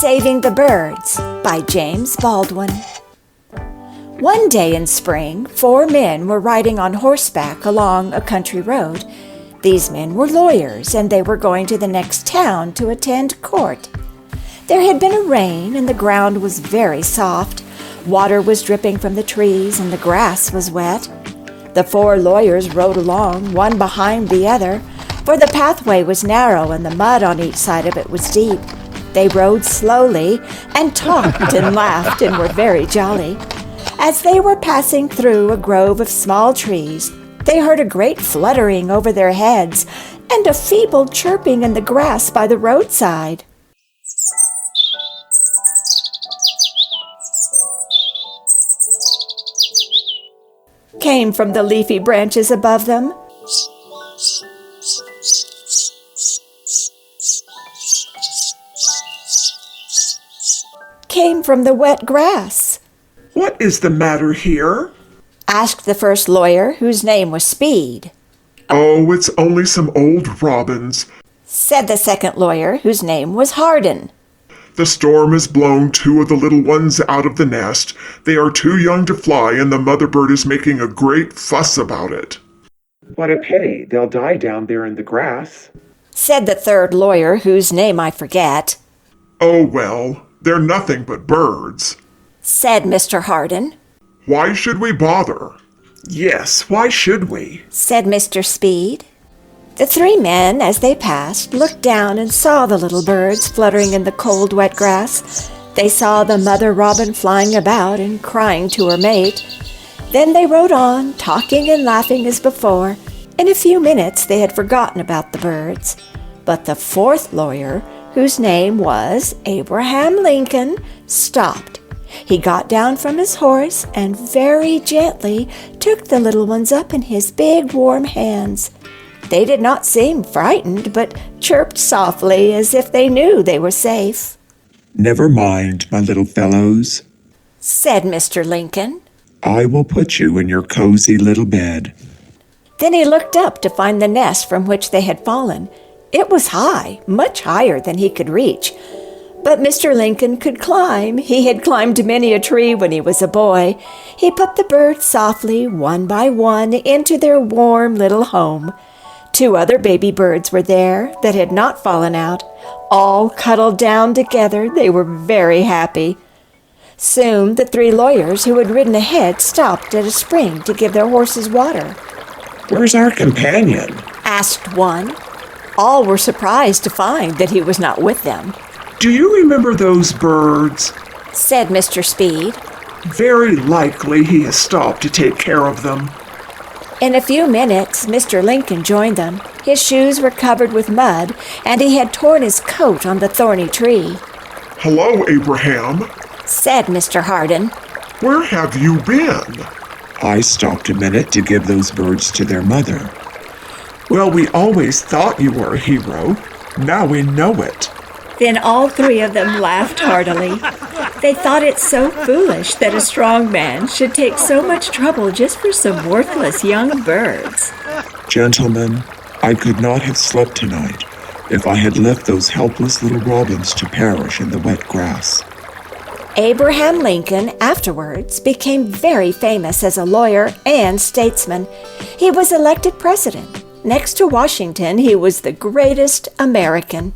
Saving the Birds by James Baldwin. One day in spring, 4 men were riding on horseback along a country road. These men were lawyers, and they were going to the next town to attend court. There had been a rain, and the ground was very soft. Water was dripping from the trees, and the grass was wet. The 4 lawyers rode along, one behind the other, for the pathway was narrow and the mud on each side of it was deep. They rode slowly and talked and laughed and were very jolly. As they were passing through a grove of small trees, they heard a great fluttering over their heads and a feeble chirping in the grass by the roadside. Came from the leafy branches above them. Came from the wet grass. "What is the matter here?" asked the first lawyer, whose name was Speed. "Oh, it's only some old robins," said the second lawyer, whose name was Hardin. "The storm has blown 2 of the little ones out of the nest. They are too young to fly, and the mother bird is making a great fuss about it." "What a pity. They'll die down there in the grass," said the third lawyer, whose name I forget. "Oh, well, they're nothing but birds," said Mr. Hardin. "Why should we bother?" "Yes, why should we?" said Mr. Speed. The 3 men, as they passed, looked down and saw the little birds fluttering in the cold, wet grass. They saw the mother robin flying about and crying to her mate. Then they rode on, talking and laughing as before. In a few minutes they had forgotten about the birds. But the 4th lawyer, whose name was Abraham Lincoln, stopped. He got down from his horse and very gently took the little ones up in his big warm hands. They did not seem frightened, but chirped softly as if they knew they were safe. "Never mind, my little fellows," said Mr. Lincoln. "I will put you in your cozy little bed." Then he looked up to find the nest from which they had fallen. It was high, much higher than he could reach. But Mr. Lincoln could climb. He had climbed many a tree when he was a boy. He put the birds softly, one by one, into their warm little home. 2 other baby birds were there that had not fallen out. All cuddled down together. They were very happy. Soon the 3 lawyers who had ridden ahead stopped at a spring to give their horses water. "Where's our companion?" asked one. All were surprised to find that he was not with them. "Do you remember those birds?" said Mr. Speed. "Very likely he has stopped to take care of them." In a few minutes, Mr. Lincoln joined them. His shoes were covered with mud, and he had torn his coat on the thorny tree. "Hello, Abraham," said Mr. Hardin. "Where have you been?" "I stopped a minute to give those birds to their mother." "Well, we always thought you were a hero. Now we know it." Then all 3 of them laughed heartily. They thought it so foolish that a strong man should take so much trouble just for some worthless young birds. "Gentlemen, I could not have slept tonight if I had left those helpless little robins to perish in the wet grass." Abraham Lincoln afterwards became very famous as a lawyer and statesman. He was elected president. Next to Washington, he was the greatest American.